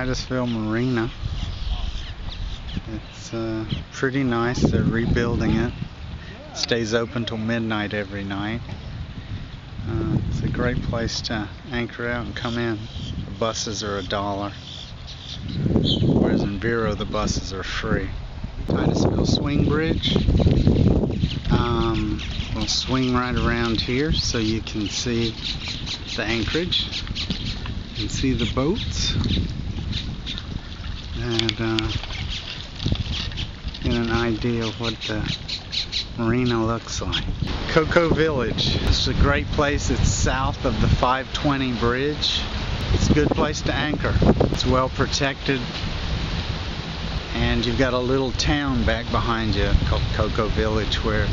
Titusville Marina. It's pretty nice. They're rebuilding it. Stays open till midnight every night. It's a great place to anchor out and come in. The buses are $1, whereas in Vero the buses are free. Titusville Swing Bridge. We'll swing right around here so you can see the anchorage and see the boats and get an idea of what the marina looks like. Cocoa Village. It's a great place. It's south of the 520 bridge. It's a good place to anchor. It's well protected, and you've got a little town back behind you called Cocoa Village where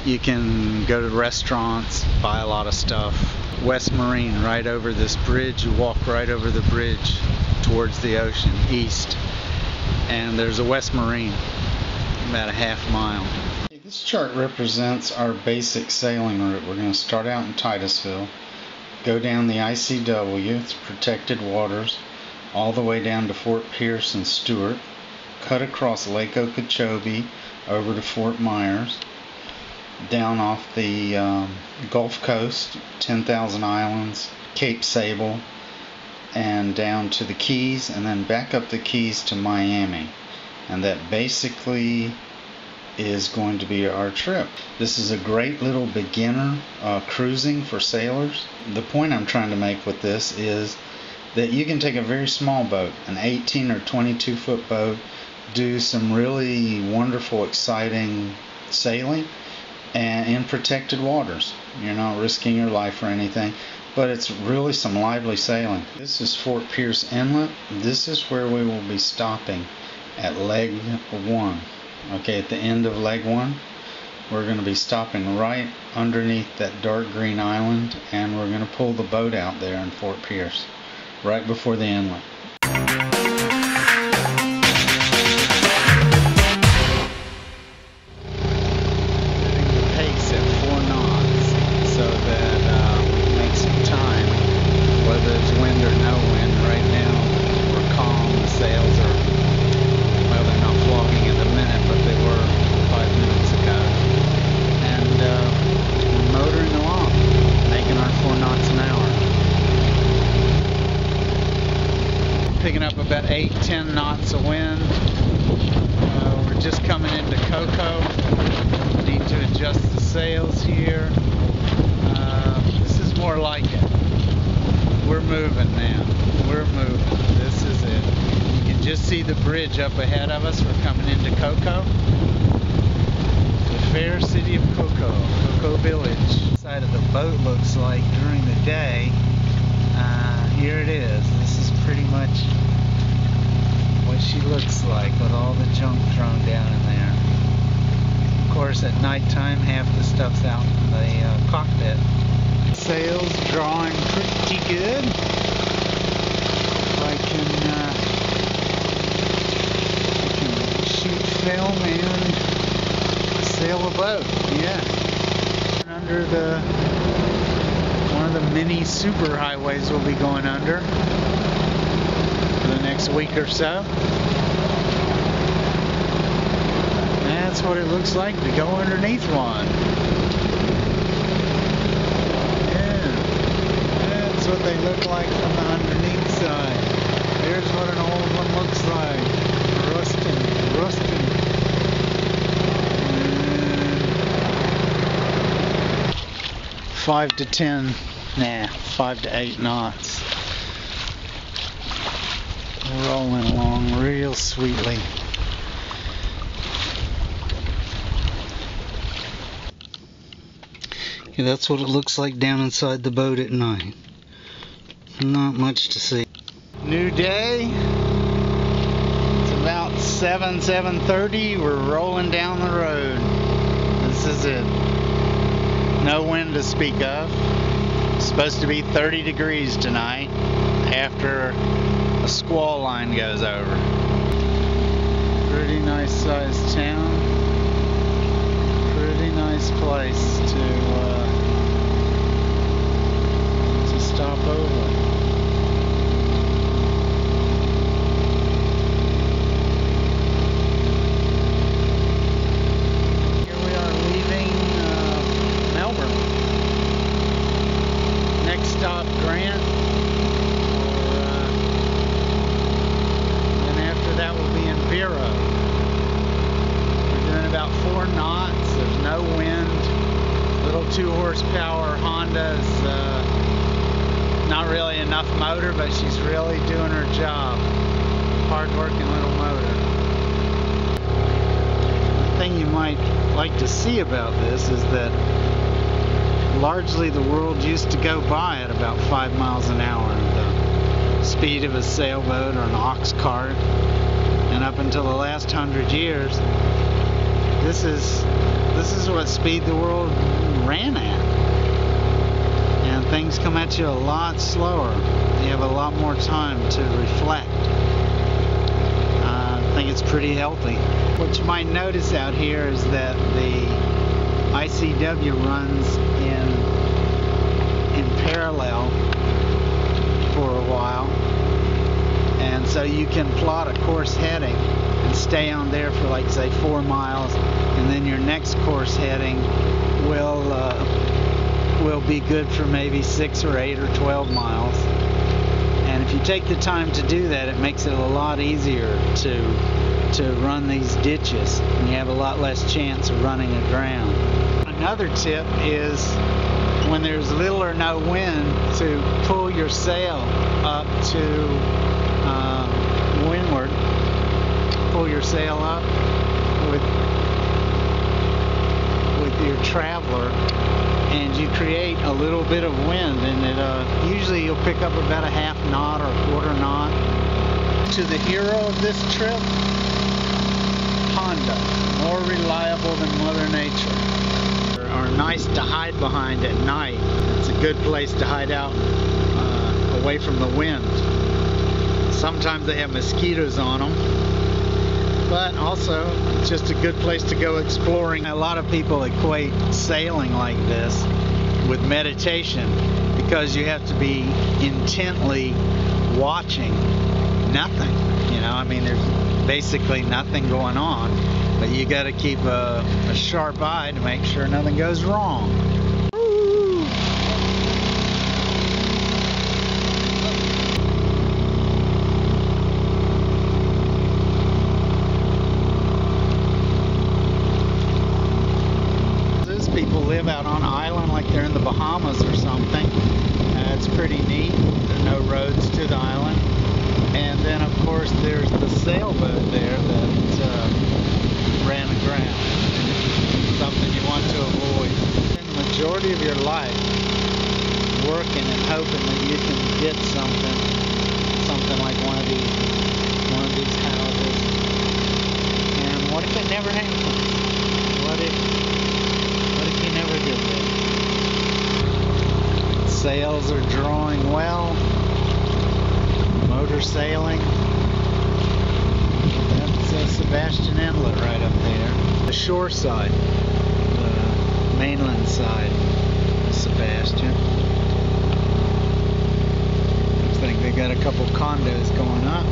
you can go to restaurants, buy a lot of stuff. West Marine, right over this bridge. You walk right over the bridge towards the ocean, east, and there's a West Marine about a half mile. This chart represents our basic sailing route. We're going to start out in Titusville, go down the ICW, it's protected waters, all the way down to Fort Pierce and Stewart, cut across Lake Okeechobee over to Fort Myers, down off the Gulf Coast, 10,000 Islands, Cape Sable, and down to the Keys, and then back up the Keys to Miami. And that basically is going to be our trip. This is a great little beginner cruising for sailors. The point I'm trying to make with this is that you can take a very small boat, an 18 or 22 foot boat, do some really wonderful, exciting sailing and in protected waters. You're not risking your life or anything, but it's really some lively sailing. This is Fort Pierce Inlet. This is where we will be stopping at leg 1. Okay, at the end of leg 1, we're going to be stopping right underneath that dark green island, and we're going to pull the boat out there in Fort Pierce, right before the inlet. Picking up about 8-10 knots of wind. We're just coming into Cocoa. Need to adjust the sails here. This is more like it. We're moving now. We're moving. This is it. You can just see the bridge up ahead of us. We're coming into Cocoa. The fair city of Cocoa. Cocoa Village. The side of the boat looks like during the day. Here it is. This is pretty much what she looks like with all the junk thrown down in there. Of course, at nighttime, half the stuff's out in the cockpit. Sails drawing pretty good. I can shoot film and sail a boat. Yeah. Under one of the mini super highways we'll be going under for the next week or so. That's what it looks like to go underneath one. Yeah, that's what they look like from the underneath side. Here's what an old one looks like. Rusting. 5 to 10. 5 to 8 knots. Rolling along real sweetly. Yeah, that's what it looks like down inside the boat at night. Not much to see. New day. It's about 7:30. We're rolling down the road. This is it. No wind to speak of. It's supposed to be 30 degrees tonight after a squall line goes over. Pretty nice sized town. Pretty nice place to stop over. 0. We're doing about 4 knots. There's no wind. Little 2 horsepower Honda's not really enough motor, but she's really doing her job. Hard-working little motor. The thing you might like to see about this is that largely the world used to go by at about 5 miles an hour, the speed of a sailboat or an ox cart. And up until the last 100 years, this is what speed the world ran at. And things come at you a lot slower. You have a lot more time to reflect. I think it's pretty healthy. What you might notice out here is that the ICW runs in parallel for a while, and so you can plot a course heading and stay on there for, like, say 4 miles, and then your next course heading will be good for maybe 6 or 8 or 12 miles. And if you take the time to do that, it makes it a lot easier to run these ditches, and you have a lot less chance of running aground. Another tip is, when there's little or no wind, to pull your sail up to windward. Pull your sail up with your traveler, and you create a little bit of wind, and it usually you'll pick up about a half knot or a quarter knot. To the hero of this trip, Honda, more reliable than Mother Nature. Are nice to hide behind at night. It's a good place to hide out away from the wind. Sometimes they have mosquitoes on them, but also it's just a good place to go exploring. A lot of people equate sailing like this with meditation, because you have to be intently watching nothing. You know, I mean, there's basically nothing going on, but you got to keep a sharp eye to make sure nothing goes wrong. Woo! Those people live out on an island like they're in the Bahamas or something. It's pretty neat. There are no roads to the island. And then, of course, there's the sailboat there that ran aground. Something you want to avoid. Spend the majority of your life working and hoping that you can get something like one of these houses. And what if it never happens? What if you never get there? Sails are drawing well. Motor sailing. That's Sebastian Inlet right up there. The shore side, the mainland side of Sebastian. Looks like they got a couple condos going up.